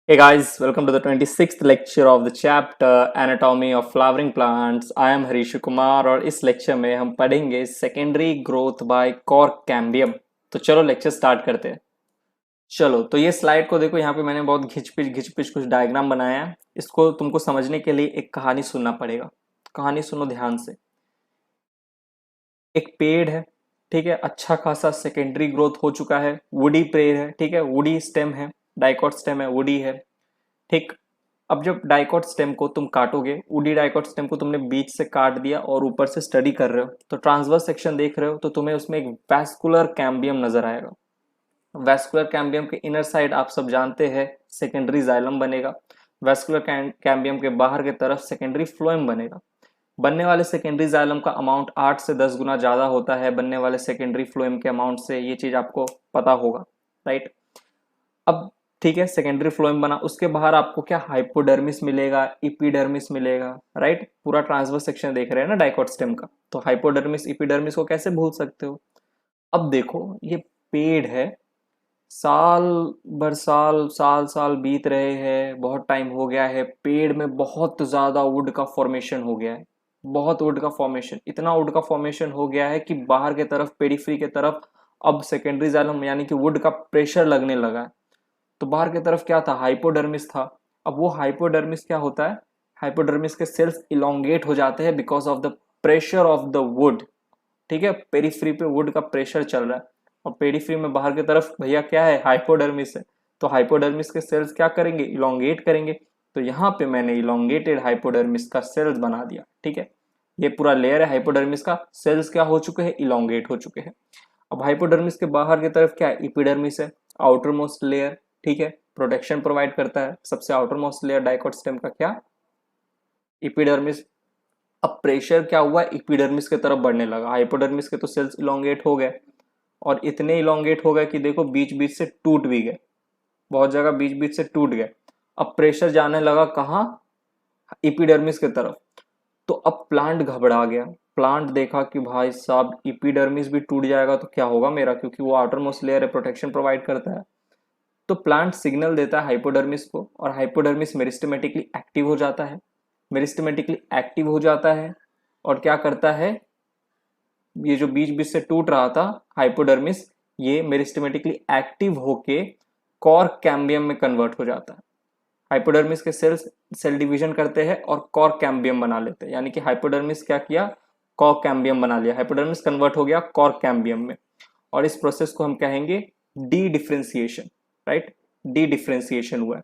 Hey guys, welcome to the 26th lecture of the chapter Anatomy of Flowering Plants. I am Harish Kumar और इस lecture में हम पढ़ेंगे secondary growth by cork cambium. तो चलो lecture start करते हैं। चलो तो ये स्लाइड को देखो, यहाँ पे मैंने बहुत घिच पिच कुछ डायग्राम बनाया है। इसको तुमको समझने के लिए एक कहानी सुनना पड़ेगा। कहानी सुनो ध्यान से। एक पेड़ है, ठीक है, अच्छा खासा सेकेंडरी ग्रोथ हो चुका है, वुडी पेड़ है, ठीक है, वुडी स्टेम है, डाइकॉट स्टेम है, वुडी है, ठीक। अब जब डाइकॉट स्टेम को तुम काटोगे, वुडी डाइकॉट स्टेम को तुमने बीच से काट दिया और ऊपर से स्टडी कर रहे हो तो ट्रांसवर्स सेक्शन देख रहे हो तो तुम्हें उसमें एक वैस्कुलर कैम्बियम नजर आएगा। वैस्कुलर कैम्बियम के इनर साइड आप सब जानते हैं सेकेंडरी जाइलम बनेगा। वैस्कुलर कैम्बियम के बाहर के तरफ सेकेंडरी फ्लोएम बनेगा। बनने वाले सेकेंडरी जाइलम का अमाउंट 8 से 10 गुना ज्यादा होता है बनने वाले सेकेंडरी फ्लोएम के अमाउंट से। ये चीज आपको पता होगा, राइट। अब ठीक है, सेकेंडरी फ्लोएम बना, उसके बाहर आपको क्या हाइपोडर्मिस मिलेगा, इपिडर्मिस मिलेगा, राइट। पूरा ट्रांसवर्स सेक्शन देख रहे हैं ना डाइकॉट स्टेम का, तो हाइपोडर्मिस इपिडर्मिस को कैसे भूल सकते हो। अब देखो ये पेड़ है, साल भर साल साल साल बीत रहे हैं, बहुत टाइम हो गया है, पेड़ में बहुत ज्यादा वुड का फॉर्मेशन हो गया है। बहुत वुड का फॉर्मेशन, इतना वुड का फॉर्मेशन हो गया है कि बाहर के तरफ पेरिफेरी के तरफ अब सेकेंडरी जाइलम यानी कि वुड का प्रेशर लगने लगा है। तो बाहर की तरफ क्या था, हाइपोडर्मिस था। अब वो हाइपोडर्मिस क्या होता है, हाइपोडर्मिस के सेल्स इलोंगेट हो जाते हैं because of the pressure of the wood, ठीक है। पेरीफ्री पे वुड का प्रेशर चल रहा है और पेरीफ्री में बाहर की तरफ भैया क्या है, हाइपोडर्मिस है। तो हाइपोडर्मिस के सेल्स क्या करेंगे, इलोंगेट करेंगे। तो यहाँ पे मैंने इलोंगेटेड हाइपोडर्मिस का सेल्स बना दिया, ठीक है। ये पूरा लेयर है हाइपोडर्मिस का, सेल्स क्या हो चुके हैं, इलोंगेट हो चुके हैं। अब हाइपोडर्मिस के बाहर की तरफ क्या है, इपिडर्मिस है, आउटर मोस्ट लेयर, ठीक है, प्रोटेक्शन प्रोवाइड करता है। सबसे outer most layer dicot stem का क्या, इपिडर्मिस। अब प्रेशर क्या हुआ, इपिडर्मिस की तरफ बढ़ने लगा। हाइपोडर्मिस के तो सेल्स इलोंगेट हो गए और इतने इलोंगेट हो गए कि देखो बीच बीच से टूट भी गए, बहुत जगह बीच बीच से टूट गए। अब प्रेशर जाने लगा कहाँ, इपिडर्मिस की तरफ। तो अब प्लांट घबरा गया। प्लांट देखा कि भाई साहब इपिडर्मिस भी टूट जाएगा तो क्या होगा मेरा, क्योंकि वो आउटर मोस्ट लेयर है, प्रोटेक्शन प्रोवाइड करता है। तो प्लांट सिग्नल देता है हाइपोडर्मिस को और हाइपोडर्मिस मेरिस्टेमेटिकली एक्टिव हो जाता है। मेरिस्टेमेटिकली एक्टिव हो जाता है और क्या करता है, ये जो बीच बीच से टूट रहा था हाइपोडर्मिस, ये मेरिस्टेमेटिकली एक्टिव होके कॉर्क कैम्बियम में कन्वर्ट हो जाता है। हाइपोडर्मिस के सेल्स सेल डिवीजन करते हैं और कॉर्क कैम्बियम बना लेते हैं, यानी कि हाइपोडर्मिस क्या किया, कॉर्क कैम्बियम बना लिया। हाइपोडर्मिस कन्वर्ट हो गया कॉर्क कैम्बियम में और इस प्रोसेस को हम कहेंगे D differentiation, right. D differentiation हुआ है।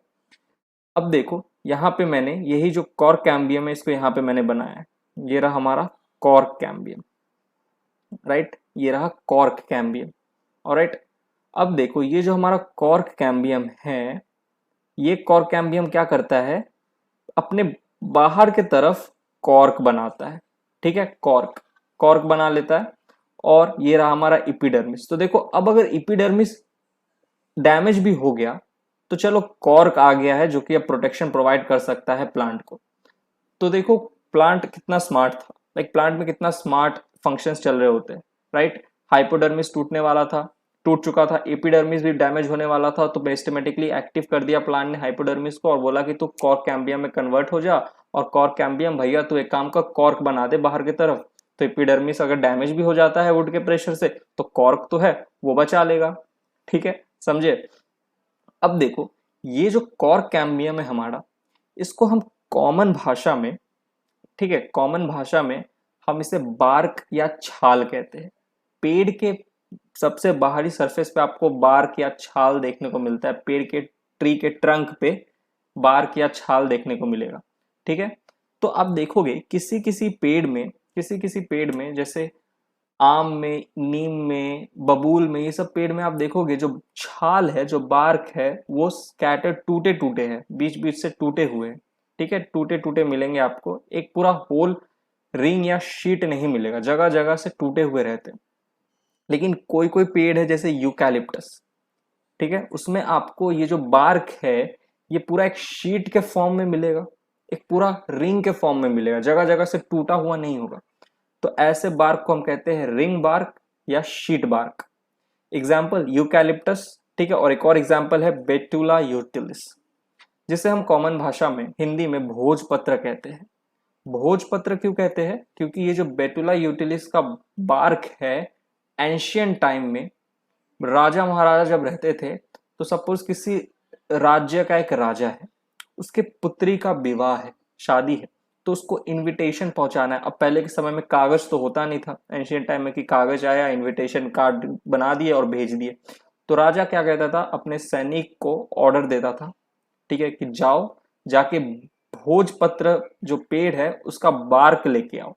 अब देखो यहाँ पे मैंने यही जो कॉर्क कैम्बियम है इसको यहाँ पे मैंने बनाया है, ये रहा हमारा कॉर्क कैम्बियम, राइट। ये रहा कॉर्क कैम्बियम, ऑलराइट। अब देखो ये जो हमारा कॉर्क कैम्बियम है, ये कॉर्क कैम्बियम क्या करता है, अपने बाहर के तरफ कॉर्क बनाता है, ठीक है। कॉर्क कॉर्क बना लेता है और ये रहा हमारा इपिडर्मिस। तो देखो अब अगर इपिडर्मिस डैमेज भी हो गया तो चलो कॉर्क आ गया है जो कि अब प्रोटेक्शन प्रोवाइड कर सकता है प्लांट को। तो देखो प्लांट कितना स्मार्ट था, लाइक प्लांट में कितना स्मार्ट फंक्शंस चल रहे होते हैं, राइट। हाइपोडर्मिस टूटने वाला था, टूट चुका था, एपिडर्मिस भी डैमेज होने वाला था, तो सिस्टमेटिकली एक्टिव कर दिया प्लांट ने हाइपोडर्मिस को और बोला कि तू कॉर्क कैम्बियम में कन्वर्ट हो जा और कॉर्क कैम्बियम भैया तू एक काम का कॉर्क बना दे बाहर की तरफ। तो एपिडर्मिस अगर डैमेज भी हो जाता है वुड के प्रेशर से तो कॉर्क तो है वो बचा लेगा, ठीक है, समझे। अब देखो ये जो कॉर्क कैम्बियम है हमारा, इसको हम कॉमन भाषा में, ठीक है, कॉमन भाषा में हम इसे बार्क या छाल कहते हैं। पेड़ के सबसे बाहरी सरफेस पे आपको बार्क या छाल देखने को मिलता है, पेड़ के ट्री के ट्रंक पे बार्क या छाल देखने को मिलेगा, ठीक है। तो आप देखोगे किसी किसी पेड़ में, किसी किसी पेड़ में जैसे आम में, नीम में, बबूल में, ये सब पेड़ में आप देखोगे जो छाल है, जो बार्क है, वो स्कैटर टूटे टूटे हैं, बीच बीच से टूटे हुए हैं, ठीक है। टूटे टूटे मिलेंगे आपको, एक पूरा होल रिंग या शीट नहीं मिलेगा, जगह जगह से टूटे हुए रहते हैं। लेकिन कोई कोई पेड़ है जैसे यूकैलिप्टस, ठीक है, उसमें आपको ये जो बार्क है ये पूरा एक शीट के फॉर्म में मिलेगा, एक पूरा रिंग के फॉर्म में मिलेगा, जगह जगह से टूटा हुआ नहीं होगा। तो ऐसे बार्क को हम कहते हैं रिंग बार्क या शीट बार्क। एग्जाम्पल यूकैलिप्टस, ठीक है, और एक और एग्जाम्पल है बेटुला यूटिलिस। जिसे हम कॉमन भाषा में हिंदी में भोजपत्र कहते हैं। भोजपत्र क्यों कहते हैं? क्योंकि ये जो बेटुला यूटिलिस का बार्क है, एंशियंट टाइम में राजा महाराजा जब रहते थे, तो सपोज किसी राज्य का एक राजा है, उसके पुत्री का विवाह है, शादी है, तो उसको इनविटेशन पहुंचाना है। अब पहले के समय में कागज तो होता नहीं था एंशियंट टाइम में कि कागज आया, इनविटेशन कार्ड बना दिए और भेज दिए। तो राजा क्या कहता था, अपने सैनिक को ऑर्डर देता था, ठीक है, कि जाओ जाके भोजपत्र जो पेड़ है उसका बार्क लेके आओ,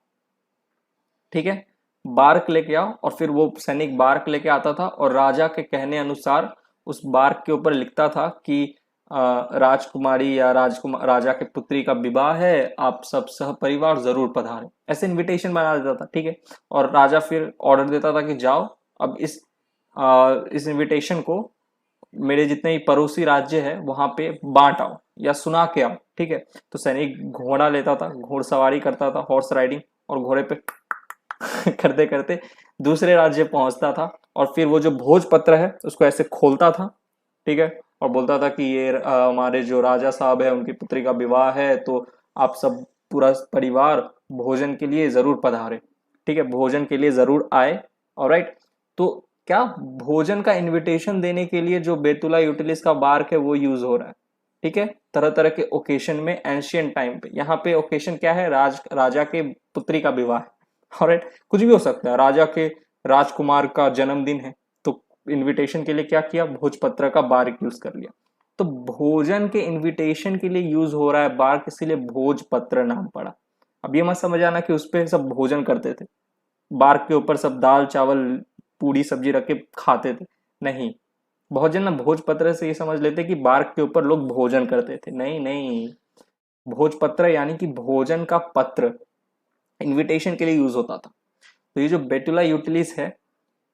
ठीक है, बार्क लेके आओ। और फिर वो सैनिक बार्क लेके आता था और राजा के कहने अनुसार उस बार्क के ऊपर लिखता था कि राजकुमारी या राजकुमार राजा के पुत्री का विवाह है, आप सब सह परिवार जरूर पधारें, ऐसे इनविटेशन बना देता था, ठीक है। और राजा फिर ऑर्डर देता था कि जाओ अब इस इनविटेशन को मेरे जितने ही पड़ोसी राज्य है वहां पे बांट आओ या सुना के आओ, ठीक है। तो सैनिक घोड़ा लेता था, घोड़सवारी करता था, हॉर्स राइडिंग, और घोड़े पे करते करते दूसरे राज्य पहुंचता था। और फिर वो जो भोजपत्र है उसको ऐसे खोलता था, ठीक है, और बोलता था कि ये हमारे जो राजा साहब है उनकी पुत्री का विवाह है, तो आप सब पूरा परिवार भोजन के लिए जरूर पधारे, ठीक है, भोजन के लिए जरूर आए। ऑलराइट, तो क्या भोजन का इनविटेशन देने के लिए जो बेतुला यूटिलिस का बार्क है वो यूज हो रहा है, ठीक है, तरह तरह के ओकेशन में एंशियंट टाइम पे। यहाँ पे ओकेशन क्या है, राजा के पुत्री का विवाह है, ऑलराइट, कुछ भी हो सकता है, राजा के राजकुमार का जन्मदिन है, तो इनविटेशन के लिए क्या किया, भोजपत्र का बार्क यूज कर लिया। तो भोजन के इनविटेशन के लिए यूज हो रहा है बार्क, इसीलिए भोजपत्र नाम पड़ा। अब ये मत समझ आना कि उस पर सब भोजन करते थे, बार्क के ऊपर सब दाल चावल पूरी सब्जी रख के खाते थे, नहीं। बहुत जन ना भोजपत्र से ये समझ लेते कि बार्क के ऊपर लोग भोजन करते थे, नहीं नहीं, भोजपत्र यानी कि भोजन का पत्र इनविटेशन के लिए यूज होता था। तो ये जो बेटुला यूटिलिस है,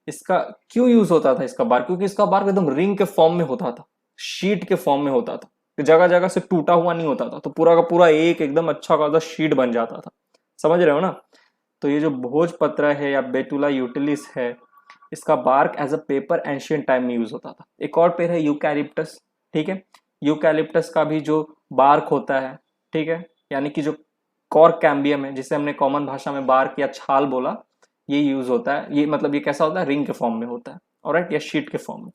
इसका क्यों यूज होता था इसका बार, क्योंकि इसका बार एकदम रिंग के फॉर्म में होता था, शीट के फॉर्म में होता था, जगह जगह से टूटा हुआ नहीं होता था, तो पूरा का पूरा एक एकदम अच्छा खासा शीट बन जाता था, समझ रहे हो ना। तो ये जो भोजपत्र है या बेटुला यूटिलिस है, इसका bark as a paper ancient time में यूज होता था। एक और पेड़ है यूकैलिप्टस, ठीक है, यूकैलिप्टस का भी जो बार्क होता है, ठीक है, यानी कि जो कॉर्क कैम्बियम है, जिसे हमने कॉमन भाषा में बार्क या छाल बोला, ये यूज होता है। ये मतलब ये कैसा होता है, रिंग के फॉर्म में होता है, ऑलराइट, या शीट के फॉर्म में।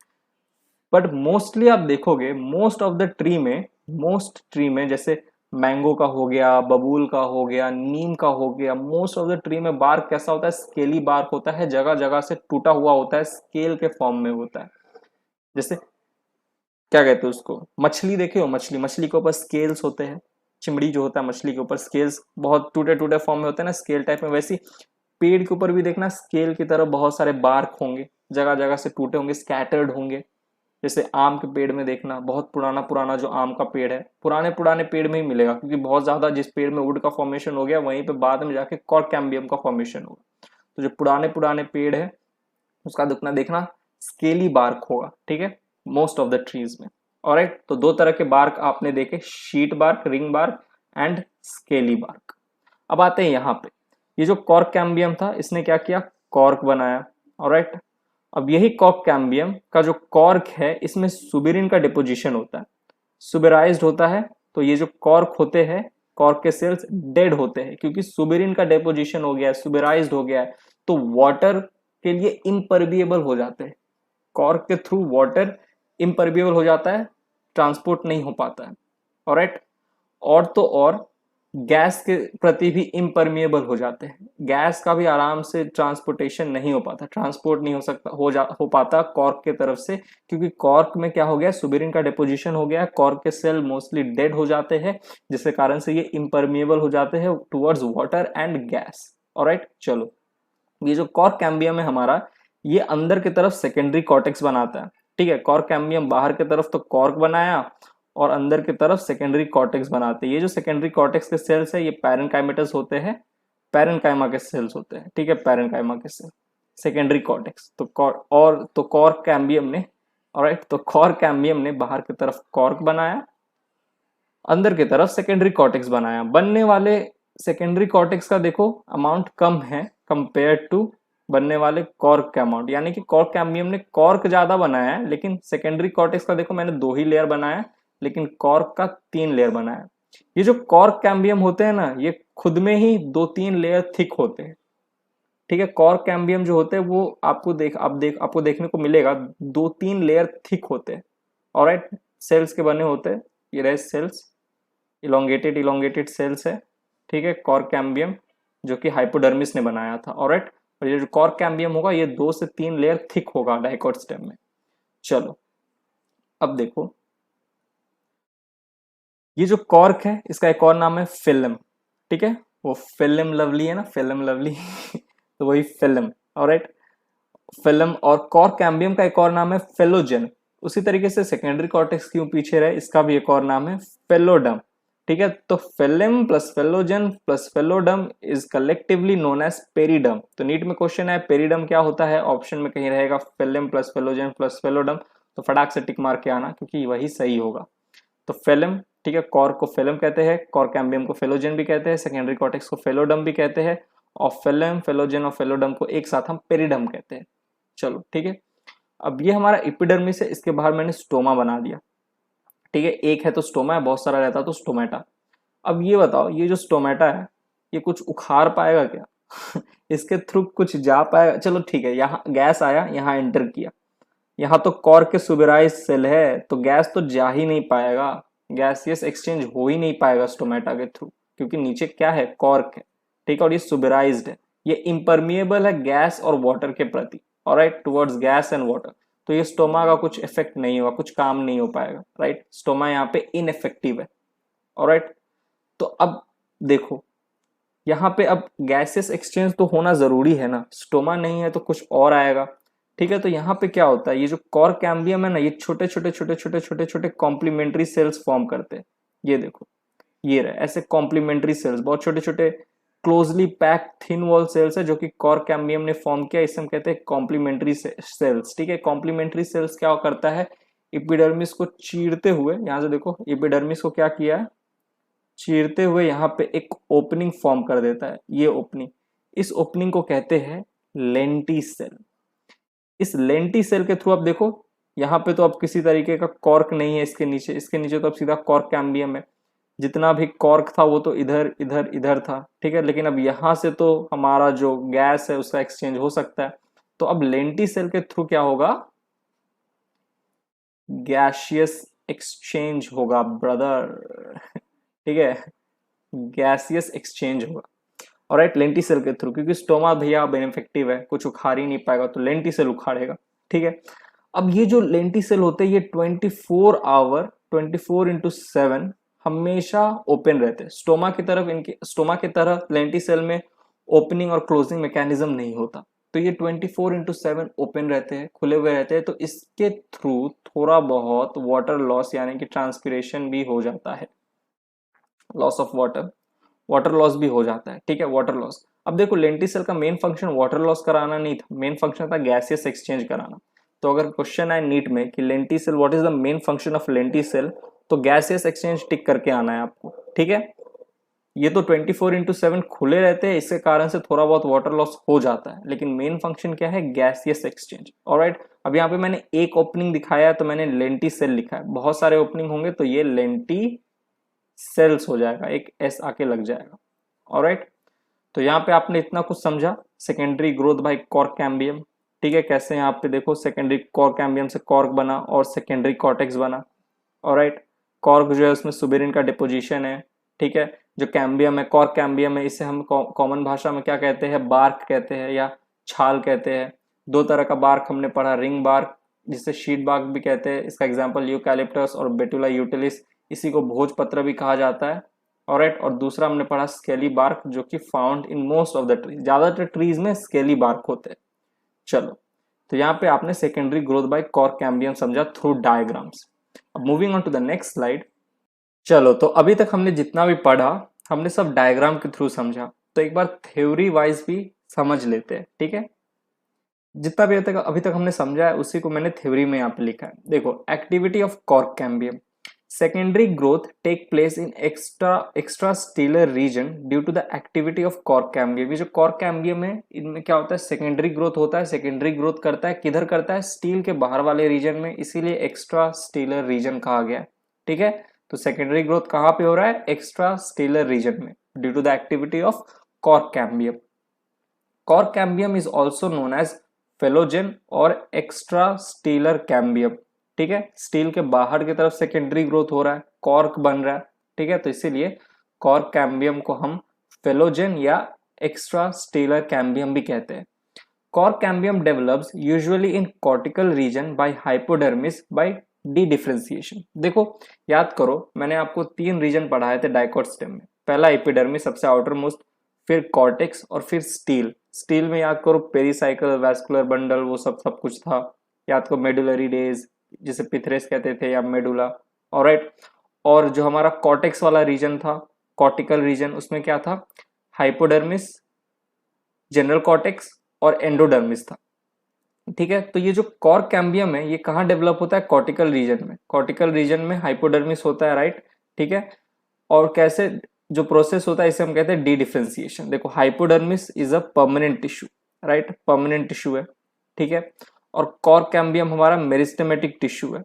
बट मोस्टली आप देखोगे मोस्ट ऑफ द ट्री में, मोस्ट ट्री में जैसे मैंगो का हो गया, बबूल का हो गया, नीम का हो गया, मोस्ट ऑफ द ट्री में बार्क कैसा होता है, स्केली बार्क होता है, जगह जगह से टूटा हुआ होता है, स्केल के फॉर्म में होता है। जैसे क्या कहते हैं उसको, मछली देखे हो, मछली, मछली के ऊपर स्केल्स होते हैं, चिमड़ी जो होता है मछली के ऊपर स्केल्स बहुत टूटे टूटे फॉर्म में होते हैं ना, स्केल टाइप में। वैसी पेड़ के ऊपर भी देखना स्केल की तरह बहुत सारे बार्क होंगे, जगह जगह से टूटे होंगे, स्कैटर्ड होंगे। जैसे आम के पेड़ में देखना, बहुत पुराना पुराना जो आम का पेड़ है, पुराने पुराने पेड़ में ही मिलेगा, क्योंकि बहुत ज्यादा जिस पेड़ में वुड का फॉर्मेशन हो गया वहीं पे बाद में जाके कॉर्क कैम्बियम का फॉर्मेशन होगा। तो जो पुराने पुराने पेड़ है उसका देखना देखना स्केली बार्क होगा, ठीक है, मोस्ट ऑफ द ट्रीज में। ऑलराइट, तो दो तरह के बार्क आपने देखे, sheet bark, ring bark and scaly bark. अब आते हैं यहाँ पे, ये जो कॉर्क कैम्बियम था इसने क्या किया, कॉर्क बनाया, ऑलराइट। अब यही कॉर्क कैम्बियम का जो कॉर्क है इसमें सुबिरिन का डिपोजिशन होता है, सुबेराइज्ड होता है। तो ये जो कॉर्क होते हैं, कॉर्क के सेल्स डेड होते हैं, क्योंकि सुबिरिन का डिपोजिशन हो गया है, सुबेराइज्ड हो गया है, तो वाटर के लिए इम्परबिएबल हो जाते हैं, कॉर्क के थ्रू वाटर इम्परबिएबल हो जाता है, ट्रांसपोर्ट नहीं हो पाता है, ऑलराइट। और तो और गैस के प्रति भी इम्परमिएबल हो जाते हैं, गैस का भी आराम से ट्रांसपोर्टेशन नहीं हो पाता, ट्रांसपोर्ट नहीं हो सकता, हो पाता कॉर्क के तरफ से, क्योंकि कॉर्क में क्या हो गया, सुबिरिन का डिपोजिशन हो गया है, कॉर्क के सेल मोस्टली डेड हो जाते हैं, जिसके कारण से ये इम्परमिएबल हो जाते हैं towards water and gas. Alright, चलो, ये जो कॉर्क कैम्बियम है हमारा, ये अंदर की तरफ सेकेंडरी कॉर्टेक्स बनाता है, ठीक है, कॉर्क कैम्बियम बाहर की तरफ तो कॉर्क बनाया और अंदर की तरफ सेकेंडरी कॉर्टेक्स बनाते हैं। ये जो सेकेंडरी कॉर्टेक्स के सेल्स है ये पैरेनकाइमेटस होते हैं, पैरेनकाइमा के सेल्स होते हैं, ठीक है, पैरेनकाइमा के सेल, सेकेंडरी कॉर्टेक्स। तो कॉर्क कैम्बियम ने, ऑलराइट, तो कॉर्क कैम्बियम ने बाहर की तरफ कॉर्क बनाया, अंदर की तरफ सेकेंडरी कॉर्टेक्स बनाया। बनने वाले सेकेंडरी कॉर्टेक्स का देखो अमाउंट कम है कंपेयर टू बनने वाले कॉर्क का अमाउंट, यानी कि कॉर्क कैम्बियम ने कॉर्क ज्यादा बनाया है, लेकिन सेकेंडरी कॉर्टेक्स का देखो मैंने दो ही लेयर बनाया, लेकिन कॉर्क का 3 लेयर बना है। ये जो कॉर्क कैम्बियम होते हैं ना, ये खुद में ही 2-3 लेयर थिक होते हैं, ठीक है। कॉर्क कैम्बियम जो होते हैं वो आपको देखने को मिलेगा 2-3 लेयर थिक होते हैं, ऑलराइट। सेल्स के बने होते हैं, ये रहे सेल्स, इलोंगेटेड सेल्स है, ठीक है, कॉर्क कैम्बियम जो कि हाइपोडर्मिस ने बनाया था, ऑलराइट। और ये जो कॉर्क कैम्बियम होगा ये 2 से 3 लेयर थिक होगा डाइकोट स्टेम में। चलो अब देखो, ये जो कॉर्क है इसका एक और नाम है फिल्म, ठीक है। वो फिल्म लवली है ना, फिल्म लवली तो वही फिल्म, ऑलराइट। फिल्म। और कॉर्क कैम्बियम का एक और नाम है फेलोजेन। उसी तरीके से सेकेंडरी कॉर्टेक्स क्यों पीछे रहे, इसका भी एक और नाम है फेलोडम, ठीक है। तो phellem plus phellogen plus phelloderm is collectively known as periderm. तो नीट में क्वेश्चन है पेरिडम क्या होता है, ऑप्शन में कहीं रहेगा phellem plus phellogen plus phelloderm, तो फटाक से टिक मार के आना क्योंकि वही सही होगा। तो फिल्म, ठीक है, कॉर्क को फिल्म कहते हैं, कॉर्क कैम्बियम को फेलोजेन भी कहते हैं, सेकेंडरी कॉर्टेक्स को फेलोडम भी कहते हैं, और फिल्म, फेलोजेन और फेलोडम को एक साथ हम पेरिडम कहते हैं। चलो ठीक है। अब ये हमारा एपिडर्मिस है, इसके बाहर मैंने स्टोमा बना दिया, ठीक है। एक है तो स्टोमा है, बहुत सारा रहता तो स्टोमेटा। अब ये बताओ, ये जो स्टोमेटा है ये कुछ उखाड़ पाएगा क्या इसके थ्रू कुछ जा पाएगा? चलो ठीक है, यहाँ गैस आया, यहाँ एंटर किया, यहाँ तो कॉर्क के सुबेराइज सेल है तो गैस तो जा ही नहीं पाएगा, गैसियस एक्सचेंज हो ही नहीं पाएगा स्टोमेटा के थ्रू, क्योंकि नीचे क्या है, कॉर्क है, ठीक है। और ये सुबेराइज्ड है, ये इम्परमिएबल है गैस और वाटर के प्रति, alright, towards gas and water. तो ये स्टोमा का कुछ इफेक्ट नहीं होगा, कुछ काम नहीं हो पाएगा, राइट। स्टोमा यहाँ पे इनइफेक्टिव है, ऑलराइट। तो अब देखो, यहाँ पे अब गैसियस एक्सचेंज तो होना जरूरी है ना, स्टोमा नहीं है तो कुछ और आएगा, ठीक है। तो यहाँ पे क्या होता है, ये जो कॉर्क कैम्बियम है ना, ये छोटे छोटे छोटे छोटे छोटे छोटे कॉम्प्लीमेंट्री सेल्स फॉर्म करते हैं। ये देखो, ये रहे ऐसे कॉम्प्लीमेंट्री सेल्स, बहुत छोटे छोटे closely packed thin wall cells है जो कि कॉर्क कैम्बियम ने फॉर्म किया, इसे हम कहते हैं कॉम्प्लीमेंट्री सेल्स, ठीक है। कॉम्प्लीमेंट्री सेल्स क्या करता है, एपिडर्मिस को चीरते हुए, यहाँ से देखो एपिडर्मिस को क्या किया है, चीरते हुए यहाँ पे एक ओपनिंग फॉर्म कर देता है, ये ओपनिंग, इस ओपनिंग को कहते हैं लेंटी सेल। इस लेंटी सेल के थ्रू आप देखो, यहाँ पे तो अब किसी तरीके का कॉर्क नहीं है, इसके नीचे तो अब सीधा कॉर्क कैम्बियम है, जितना भी कॉर्क था वो तो इधर इधर इधर था, ठीक है। लेकिन अब यहाँ से तो हमारा जो गैस है उसका एक्सचेंज हो सकता है, तो अब लेंटी सेल के थ्रू क्या होगा, गैसियस एक्सचेंज होगा ब्रदर ठीक है, गैसियस एक्सचेंज होगा, ऑलराइट, लेंटी सेल के थ्रू, क्योंकि स्टोमा भैया बेनिफेक्टिव है, कुछ उखाड़ ही नहीं पाएगा, तो लेंटी सेल उखाड़ेगा, ठीक है। अब ये जो लेंटी सेल होते हैं ये 24 आवर 24x7 हमेशा ओपन रहते हैं। स्टोमा की तरह लेंटी सेल में ओपनिंग और क्लोजिंग मैकेनिज्म नहीं होता, तो ये 24x7 ओपन रहते हैं, खुले हुए रहते हैं। तो इसके थ्रू थोड़ा बहुत वाटर लॉस यानी कि ट्रांसपिरेशन भी हो जाता है, लॉस ऑफ वाटर लॉस भी हो जाता है, ठीक है, वाटर लॉस। अब देखो, लेंटी सेल का मेन फंक्शन वाटर लॉस कराना नहीं था, मेन फंक्शन था गैसियस एक्सचेंज कराना। तो अगर क्वेश्चन आए नीट में कि lenticel what is the main function of lenticel, तो गैसियस एक्सचेंज टिक करके आना है आपको, ठीक है। ये तो 24x7 खुले रहते हैं, इसके कारण से थोड़ा बहुत वाटर लॉस हो जाता है, लेकिन मेन फंक्शन क्या है, गैसियस एक्सचेंज, ऑलराइट। अब यहाँ पे मैंने एक ओपनिंग दिखाया है तो मैंने लेंटी सेल लिखा है, बहुत सारे ओपनिंग होंगे तो ये लेंटी सेल्स हो जाएगा, एक एस आके लग जाएगा, ऑलराइट। तो यहाँ पे आपने इतना कुछ समझा, secondary growth by cork cambium, ठीक है। कैसे यहाँ पे देखो, सेकेंडरी कॉर्क कैम्बियम से कॉर्क बना और सेकेंडरी कॉर्टेक्स बना, ऑलराइट। कॉर्क जो है उसमें सुबेरिन का डिपोजिशन है, ठीक है। जो कैम्बियम है, कॉर्क कैम्बियम है, इसे हम कॉमन भाषा में क्या कहते हैं, बार्क कहते हैं या छाल कहते हैं। दो तरह का बार्क हमने पढ़ा, रिंग बार्क जिसे शीट बार्क भी कहते हैं, इसका एग्जाम्पल यूकैलिप्टस और बेटुला यूटिलिस, इसी को भोजपत्र भी कहा जाता है, ऑलराइट। और दूसरा हमने पढ़ा स्केली बार्क, जो कि found in most of the trees, ज्यादातर ट्रीज में स्केली बार्क होते हैं। चलो, तो यहाँ पे आपने secondary growth by cork cambium समझा थ्रू डायग्राम्स। अब moving on to the next slide. चलो, तो अभी तक हमने जितना भी पढ़ा हमने सब डायग्राम के थ्रू समझा, तो एक बार थ्योरी वाइज भी समझ लेते हैं, ठीक है। जितना भी अभी तक हमने समझा है उसी को मैंने थ्योरी में यहाँ पे लिखा है। देखो, activity of cork cambium, secondary growth take place in extrastellar region due to the activity of cork cambium। ये जो cork cambium है इनमें क्या होता है, सेकेंडरी ग्रोथ होता है। सेकेंडरी ग्रोथ करता है किधर करता है, स्टील के बाहर वाले रीजन में, इसीलिए एक्स्ट्रा स्टीलर रीजन कहा गया है, ठीक है। तो सेकेंडरी ग्रोथ कहाँ पे हो रहा है? एक्स्ट्रा स्टेलर रीजन में, due to the activity of cork cambium. Cork cambium is also known as phellogen और एक्स्ट्रा स्टेलर कैम्बियम, ठीक है। स्टील के बाहर की तरफ सेकेंडरी ग्रोथ हो रहा है, कॉर्क बन रहा है, ठीक है। तो इसीलिए कॉर्क कैम्बियम को हम फेलोजेन या एक्स्ट्रा स्टेलर कैम्बियम भी कहते हैं। Cork cambium develops usually in cortical region by hypodermis by dedifferentiation. देखो याद करो, मैंने आपको 3 रीजन पढ़ाए थे डाइकोट स्टेम में। पहला एपिडर्मिस सबसे आउटर मोस्ट, फिर कॉर्टेक्स और फिर स्टील। स्टील में याद करो पेरीसाइकल, वैस्कुलर बंडल, वो सब कुछ था। याद करो मेडुलरी डेज जिसे पिथरेस कहते थे या मेडुला, ऑलराइट। और जो हमारा कॉर्टेक्स वाला रीजन था, कॉर्टिकल रीजन, उसमें क्या था? हाइपोडर्मिस, जनरल कॉर्टेक्स और एंडोडर्मिस था, ठीक है। तो ये जो कॉर्क कैम्बियम है ये कहाँ डेवलप होता है? कॉर्टिकल रीजन में। कॉर्टिकल रीजन में हाइपोडर्मिस होता है, राइट, ठीक है। और कैसे जो प्रोसेस होता है इसे हम कहते हैं डी डिफरेंशिएशन। देखो hypodermis is a permanent tissue, right, permanent tissue है, ठीक है। और कॉर्क कैम्बियम हमारा मेरिस्टेमेटिक टिश्यू है,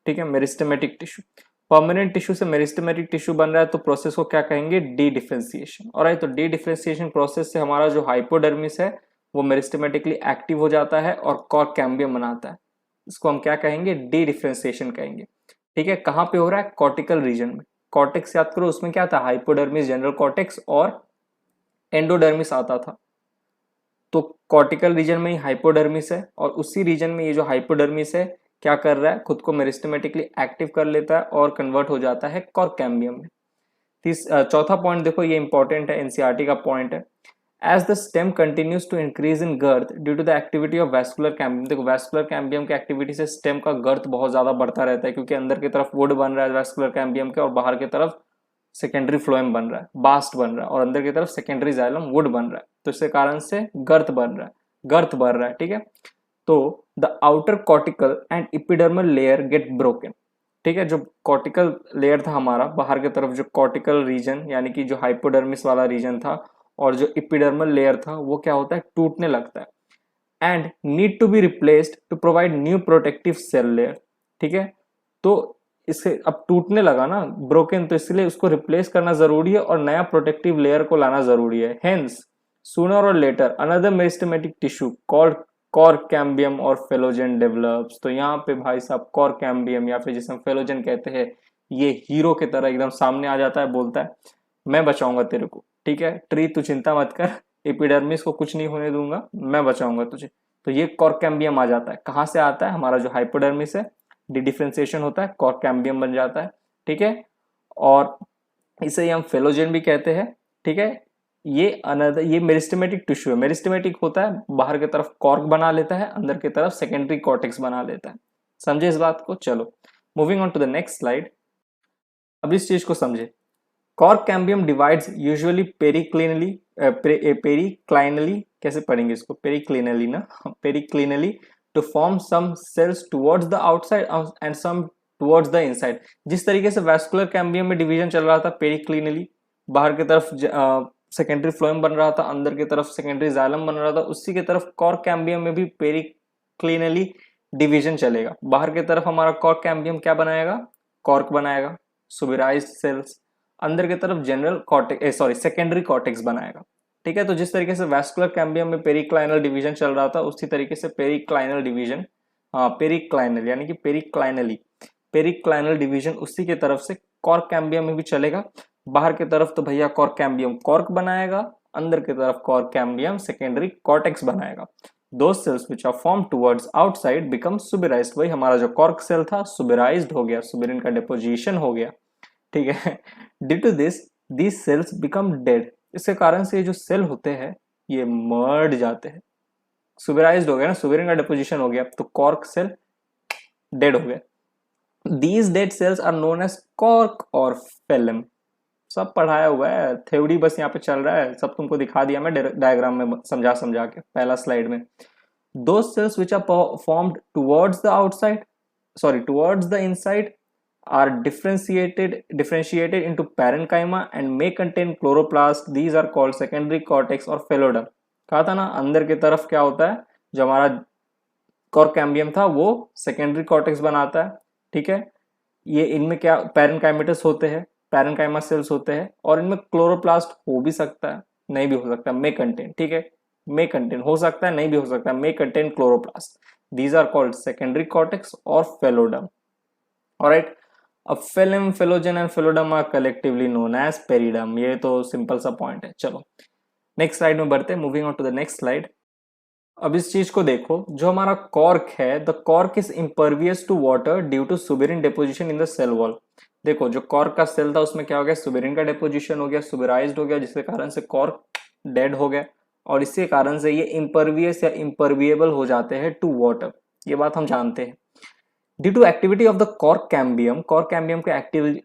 ठीक है, मेरिस्टेमेटिक टिश्यू। परमानेंट टिश्यू से मेरिस्टेमेटिक टिश्यू बन रहा है तो प्रोसेस को क्या कहेंगे? D differentiation. और तो डी डिफरेंशिएशन प्रोसेस से हमारा जो हाइपोडर्मिस है वो मेरिस्टेमेटिकली एक्टिव हो जाता है और कॉर्क कैम्बियम बनाता है। इसको हम क्या कहेंगे? डी डिफरेंशिएशन कहेंगे, ठीक है। कहाँ पे हो रहा है? कॉर्टिकल रीजन में। कॉर्टेक्स याद करो, उसमें क्या था? हाइपोडर्मिस, जनरल कॉर्टेक्स और एंडोडर्मिस आता था। तो कॉर्टिकल रीजन में ही हाइपोडर्मिस है और उसी रीजन में ये जो हाइपोडर्मिस है क्या कर रहा है? खुद को मेरिस्टेमेटिकली एक्टिव कर लेता है और कन्वर्ट हो जाता है कॉर्क कैम्बियम में। चौथा पॉइंट देखो, ये इंपॉर्टेंट है, एनसीईआरटी का पॉइंट है। As the stem continues to increase in girth due to the activity of vascular cambium, देखो vascular cambium के एक्टिविटी से स्टेम का गर्थ बहुत ज्यादा बढ़ता रहता है, क्योंकि अंदर की तरफ वुड बन रहा है vascular cambium के और बाहर की तरफ सेकेंडरी फ्लोएम बन रहा है, बास्ट बन रहा है, और अंदर की तरफ सेकेंडरी जाइलम वुड बन रहा है। तो इसके कारण से गर्थ बन रहा है, गर्थ बढ़ रहा है, ठीक है। तो the outer cortical and epidermal layer get broken, ठीक है। जो कॉर्टिकल लेयर था हमारा बाहर की तरफ, जो कॉर्टिकल रीजन यानी कि जो हाइपोडर्मिस वाला रीजन था, और जो इपिडर्मल लेयर था वो क्या होता है? टूटने लगता है and need to be replaced to provide new protective cell layer, ठीक है। तो इसे अब टूटने लगा ना, ब्रोकन, तो इसलिए उसको रिप्लेस करना जरूरी है और नया प्रोटेक्टिव लेयर को लाना जरूरी है। Hence sooner or later another meristematic tissue called cork cambium or phellogen develops. तो यहाँ पे भाई साहब कॉर्क कैम्बियम या फिर जिसे हम फेलोजेन कहते हैं, ये हीरो की तरह एकदम सामने आ जाता है, बोलता है मैं बचाऊंगा तेरे को, ठीक है। ट्री तू चिंता मत कर, एपिडर्मिस को कुछ नहीं होने दूंगा, मैं बचाऊंगा तुझे। तो ये कॉर्क कैम्बियम आ जाता है। कहाँ से आता है? हमारा जो हाइपोडर्मिस है, डी डिफरेंशिएशन होता है, कॉर्क कैम्बियम बन जाता है, ठीक है। और इसे ही हम फेलोजेन भी कहते हैं, ठीक है। ये मेरिस्टेमेटिक टिश्यू है। मेरिस्टेमेटिक होता है, बाहर की तरफ कॉर्क बना लेता है, अंदर की तरफ सेकेंडरी कॉर्टेक्स बना लेता है। समझे इस बात को? चलो moving on to the next slide. अब इस चीज को समझे। Cork cambium divides usually periclinally, periclinally, कैसे पढ़ेंगे इसको? पेरिक्लिनली ना, periclinally, to form some cells towards the outside and some towards the inside. जिस तरीके से वैस्कुलर कैम्बियम में डिवीजन चल रहा था पेरिक्लिनली, बाहर की तरफ सेकेंडरी फ्लोएम बन रहा था, अंदर की तरफ सेकेंडरी जाइलम बन रहा था, उसी की तरफ कॉर्क कैम्बियम में भी पेरिक्लिनली डिवीजन चलेगा। बाहर की तरफ हमारा कॉर्क कैम्बियम क्या बनाएगा? कॉर्क बनाएगा, सुबिराइज्ड सेल्स। अंदर की तरफ general cortex, sorry, secondary cortex बनाएगा, ठीक है। तो जिस तरीके से वैस्कुलर कैम्बियम में पेरिक्लाइनल डिवीजन चल रहा था, उसी तरीके से पेरिक्लाइनल डिवीजन, पेरिक्लाइनल यानी कि पेरिक्लाइनल डिवीजन उसी के तरफ से कॉर्क कैम्बियम में भी चलेगा। बाहर की तरफ तो भैया कॉर्क कैम्बियम कॉर्क बनाएगा, अंदर की तरफ कॉर्क कैम्बियम सेकेंडरी कॉर्टेक्स बनाएगा। Those cells which are formed towards outside become suberized। वही हमारा जो कॉर्क सेल था सुबेराइज्ड हो गया, सुबेरिन का डिपोजिशन हो गया, ठीक है। Due to this these cells become dead। इसके कारण से ये जो सेल होते हैं ये मर जाते हैं। सुबेराइज्ड हो गया ना, सुबेरिन का डिपोजिशन हो गया, तो कॉर्क सेल डेड हो गया। These dead cells are known as cork और phellem। सब पढ़ाया हुआ है, थ्योरी बस यहाँ पे चल रहा है, सब तुमको दिखा दिया मैं डायग्राम में समझा समझा के पहला स्लाइड में। Those cells which are formed towards the outside, sorry, towards the inside are differentiated into parenchyma and may contain chloroplast। These are called secondary cortex और phloem। कहा था ना, अंदर की तरफ क्या होता है, जो हमारा कॉर्क कैम्बियम था वो सेकेंडरी कॉर्टेक्स बनाता है, ठीक है। ये इनमें क्या पैरेनकाइमेटस होते हैं, पैरेनकाइमा सेल्स होते हैं, और इनमें क्लोरोप्लास्ट हो भी सकता है, नहीं भी हो सकता, मे कंटेन, ठीक है, मे कंटेन हो सकता है, नहीं भी हो सकता, may contain chloroplast. These are called secondary cortex और फेलोडम। ऑलराइट, अब phellem, phellogen and phelloderm are collectively known as periderm. ये तो सिंपल सा पॉइंट है। चलो नेक्स्ट स्लाइड में बढ़ते हैं, moving on to the next slide. अब इस चीज को देखो, जो हमारा कॉर्क है, the cork is impervious to water due to suberin deposition in the cell wall. देखो जो कॉर्क का सेल था उसमें क्या हो गया, सुबेरिन का डिपोजिशन हो गया, सुबेराइज्ड हो गया, जिसके कारण से कॉर्क डेड हो गया, और इसके कारण से ये इम्पर्वियस या इम्पर्विएबल हो जाते हैं टू वाटर। ये बात हम जानते हैं। Due to activity of the cork cambium के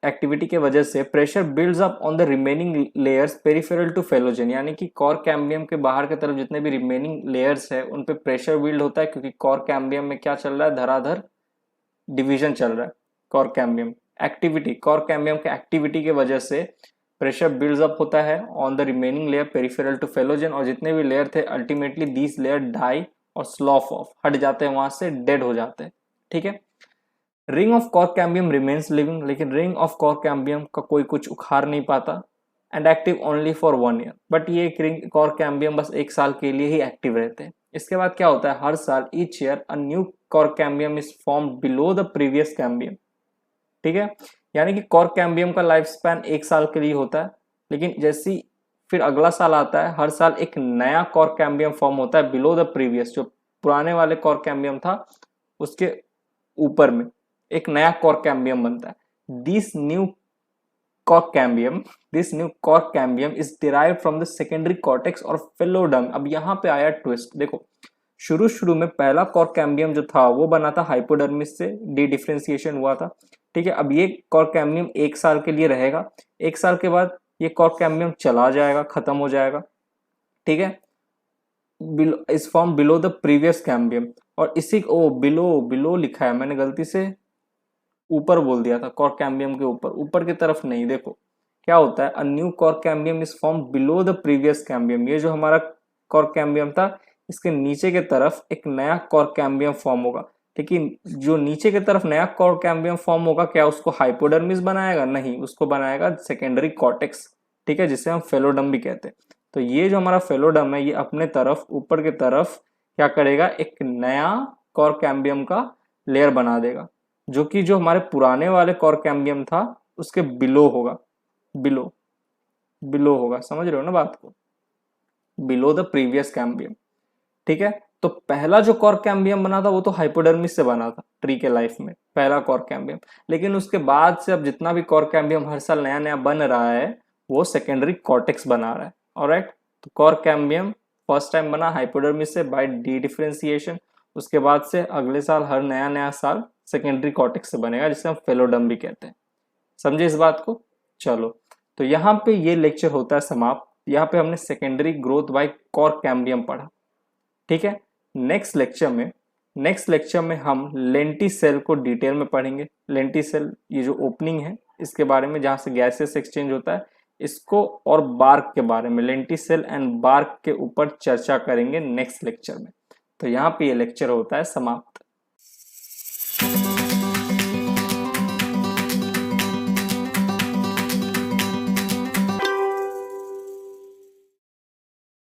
एक्टिविटी के वजह से pressure builds up on the remaining layers peripheral to phellogen, यानी कि कॉर्क कैम्बियम के बाहर की तरफ जितने भी रिमेनिंग लेयर्स है उन पे प्रेशर बिल्ड होता है, क्योंकि कॉर्क कैम्बियम में क्या चल रहा है, धराधर डिवीजन चल रहा है। कॉर्क कैम्बियम के एक्टिविटी के वजह से प्रेशर बिल्ड्स अप होता है on the remaining layer peripheral to phellogen, और जितने भी लेयर थे अल्टीमेटली दीज लेयर डाई और स्लॉफ ऑफ, हट जाते हैं वहां से, डेड हो जाते हैं। ठीक है, ring of cork cambium remains living, लेकिन रिंग ऑफ कॉर्क कैम्बियम का कोई कुछ उखाड़ नहीं पाता, and active only for 1 year. But ये रिंग कॉर्क कैम्बियम बस 1 साल के लिए ही एक्टिव रहते हैं। इसके बाद क्या होता है, हर साल each year a new cork cambium is form below the previous cambium. ठीक है, यानी कि कॉर्क कैम्बियम का लाइफ स्पैन 1 साल के लिए होता है, लेकिन जैसी फिर अगला साल आता है, हर साल एक नया कॉर्क कैम्बियम फॉर्म होता है बिलो द प्रीवियस, जो पुराने वाले कॉर्क कैम्बियम था उसके ऊपर में एक नया कॉर्क कैम्बियम बनता है। This new cork cambium is derived from the secondary cortex और फेलोडम। अब यहाँ पे आया ट्विस्ट, देखो शुरू में पहला कॉर्क कैम्बियम जो था वो बना था हाइपोडर्मिस से, डी डिफ्रेंसिएशन हुआ था। ठीक है, अब ये कॉर्क कैम्बियम 1 साल के लिए रहेगा, 1 साल के बाद ये कॉर्क कैम्बियम चला जाएगा, खत्म हो जाएगा। ठीक है, is form below the previous cambium, और इसी बिलो लिखा है मैंने गलती से, ऊपर बोल दिया था, कॉर्क कैम्बियम के ऊपर की तरफ नहीं। देखो क्या होता है, a new cork cambium is form below the previous cambium. ये जो हमारा कॉर्क कैम्बियम था इसके नीचे के तरफ एक नया कॉर्क कैम्बियम फॉर्म होगा, लेकिन जो नीचे की तरफ नया कॉर्क कैम्बियम फॉर्म होगा, क्या उसको हाइपोडर्मिस बनाएगा? नहीं, उसको बनाएगा सेकेंडरी कॉर्टेक्स। ठीक है, जिसे हम फेलोडम भी कहते हैं। तो ये जो हमारा फेलोडम है ये अपने तरफ ऊपर की तरफ क्या करेगा, एक नया कॉर्क कैम्बियम का लेयर बना देगा, जो कि जो हमारे पुराने वाले कॉर्क कैम्बियम था उसके बिलो होगा, बिलो होगा, समझ रहे हो ना बात को, बिलो द प्रीवियस कैम्बियम। ठीक है, तो पहला जो कॉर्क कैम्बियम बना था वो तो हाइपोडर्मिस से बना था ट्री के लाइफ में, पहला कॉर्क कैम्बियम, लेकिन उसके बाद से अब जितना भी कॉर्क कैम्बियम हर साल नया नया बन रहा है वो सेकेंडरी कॉर्टेक्स बना रहा है। ऑलराइट, तो कॉर्क कैम्बियम फर्स्ट टाइम बना हाइपोडर्मिस से बाय डी डिफरेंशिएशन, उसके बाद से अगले साल हर नया नया साल सेकेंडरी कॉर्टेक्स से बनेगा, जिसे हम फेलोडम भी कहते हैं। समझे इस बात को? चलो, तो यहाँ पे ये लेक्चर होता है समाप्त। यहाँ पे हमने secondary growth by cork cambium पढ़ा। ठीक है, नेक्स्ट लेक्चर में हम लेंटिसेल को डिटेल में पढ़ेंगे। लेंटिसेल ये जो ओपनिंग है इसके बारे में, जहाँ से गैसेस एक्सचेंज होता है, इसको और बार्क के बारे में, लेंटिसेल एंड बार्क के ऊपर चर्चा करेंगे नेक्स्ट लेक्चर में। तो यहाँ पे ये लेक्चर होता है समाप्त।